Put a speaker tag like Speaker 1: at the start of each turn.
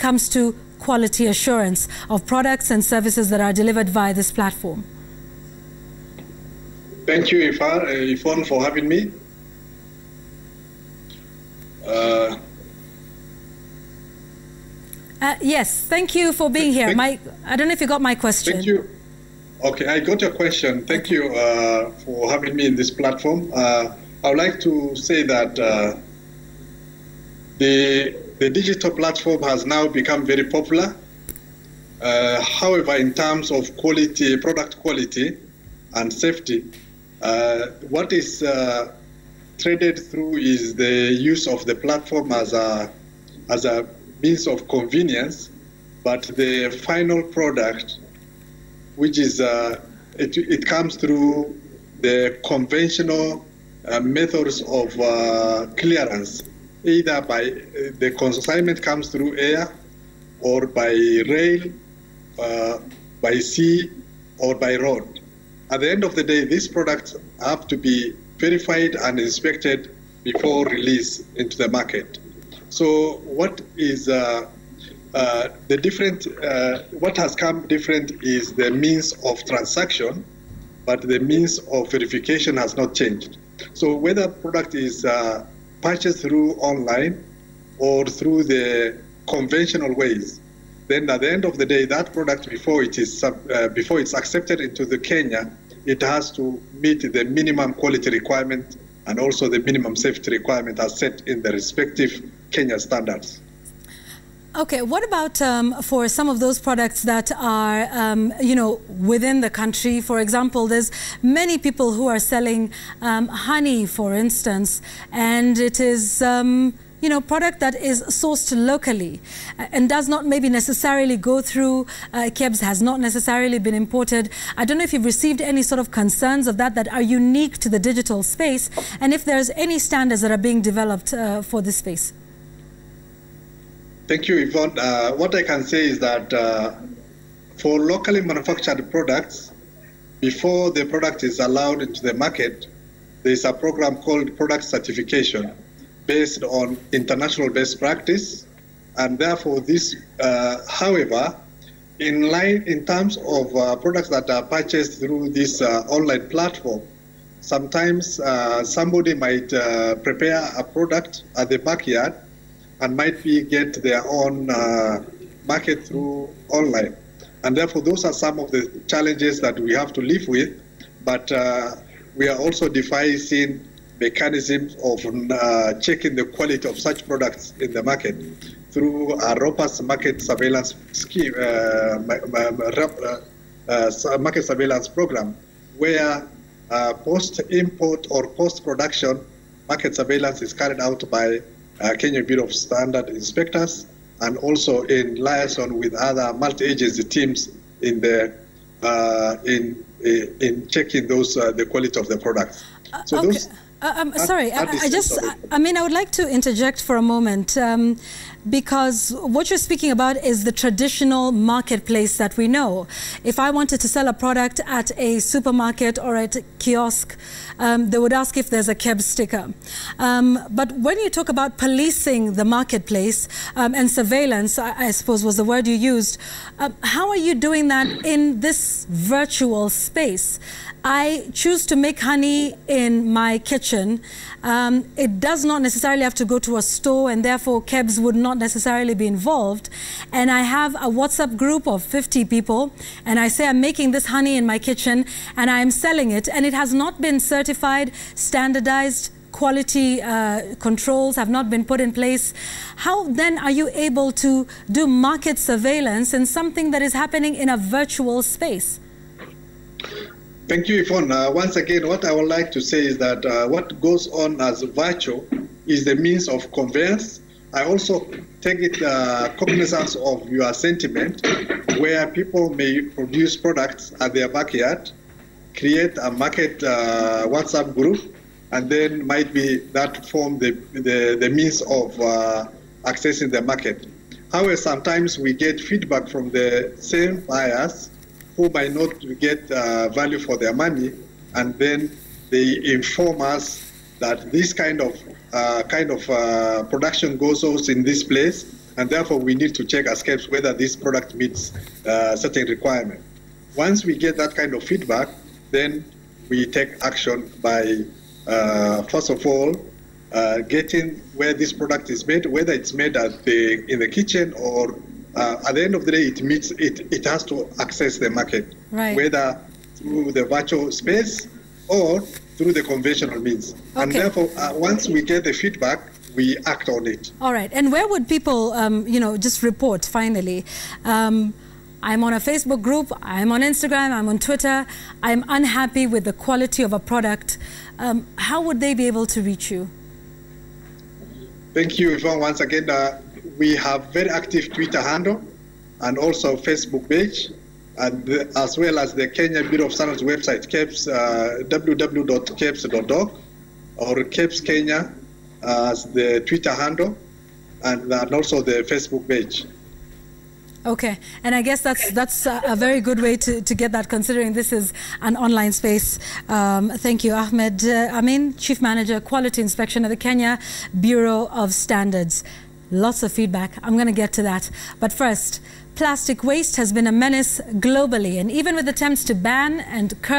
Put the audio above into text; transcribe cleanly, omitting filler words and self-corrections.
Speaker 1: comes to quality assurance of products and services that are delivered via this platform?
Speaker 2: Thank you, Yvonne, for having me.
Speaker 1: Yes, thank you for being here. I don't know if you got my question.
Speaker 2: Thank you. Okay, I got your question. Thank you for having me in this platform. I would like to say that the digital platform has now become very popular. However, in terms of quality, product quality and safety, what is traded through is the use of the platform as a means of convenience, but the final product, which is it comes through the conventional methods of clearance, either by the consignment comes through air, or by rail, by sea, or by road. At the end of the day, these products have to be verified and inspected before release into the market. So what is the different, what has come different is the means of transaction, but the means of verification has not changed. So whether product is purchased through online or through the conventional ways, then at the end of the day, that product, before it's accepted into the Kenya, it has to meet the minimum quality requirement and also the minimum safety requirement as set in the respective Kenya standards.
Speaker 1: Okay, what about for some of those products that are, you know, within the country? For example, there's many people who are selling honey, for instance, and it is, you know, product that is sourced locally and does not maybe necessarily go through KEBS, has not necessarily been imported. I don't know if you've received any sort of concerns of that are unique to the digital space, and if there's any standards that are being developed for this space.
Speaker 2: Thank you, Yvonne. What I can say is that for locally manufactured products, before the product is allowed into the market, there is a program called product certification based on international best practice. And therefore this, however, in terms of products that are purchased through this online platform, sometimes somebody might prepare a product at the backyard and might get their own market through online. And therefore, those are some of the challenges that we have to live with, but we are also devising mechanisms of checking the quality of such products in the market through a robust market surveillance scheme, market surveillance program, where post-import or post-production market surveillance is carried out by Kenya Bureau of Standard inspectors, and also in liaison with other multi-agency teams in the in checking those the quality of the products. So
Speaker 1: okay.
Speaker 2: those.
Speaker 1: Sorry, I mean, I would like to interject for a moment because what you're speaking about is the traditional marketplace that we know. If I wanted to sell a product at a supermarket or at a kiosk, they would ask if there's a KEBS sticker. But when you talk about policing the marketplace and surveillance, I suppose was the word you used, how are you doing that in this virtual space? I choose to make honey in my kitchen. It does not necessarily have to go to a store, and therefore KEBS would not necessarily be involved. And I have a WhatsApp group of 50 people, and I say I'm making this honey in my kitchen and I am selling it, and it has not been certified, standardized, quality controls have not been put in place. How then are you able to do market surveillance in something that is happening in a virtual space?
Speaker 2: Thank you, Yvonne. Once again, what I would like to say is that what goes on as virtual is the means of conveyance. I also take it cognizance of your sentiment, where people may produce products at their backyard, create a market WhatsApp group, and then might be that form the means of accessing the market. However, sometimes we get feedback from the same buyers who might not get value for their money, and then they inform us that this kind of production goes on in this place, and therefore we need to check as KEBS whether this product meets certain requirement. Once we get that kind of feedback, then we take action by, first of all, getting where this product is made, whether it's made in the kitchen or at the end of the day, it has to access the market,
Speaker 1: right,
Speaker 2: whether through the virtual space or through the conventional means. Okay. And therefore, once we get the feedback, we act on it.
Speaker 1: All right. And where would people, just report finally? I'm on a Facebook group, I'm on Instagram, I'm on Twitter, I'm unhappy with the quality of a product. How would they be able to reach you?
Speaker 2: Thank you, Yvonne. Once again, we have very active Twitter handle and also Facebook page, and as well as the Kenya Bureau of Standards website, KEBS, www.kebs.org, or KEBS Kenya as the Twitter handle, and also the Facebook page.
Speaker 1: Okay, and I guess that's a very good way to get that, considering this is an online space. Thank you, Ahmed Amin, Chief Manager, Quality Inspection at the Kenya Bureau of Standards. Lots of feedback. I'm going to get to that. But first, plastic waste has been a menace globally, and even with attempts to ban and curb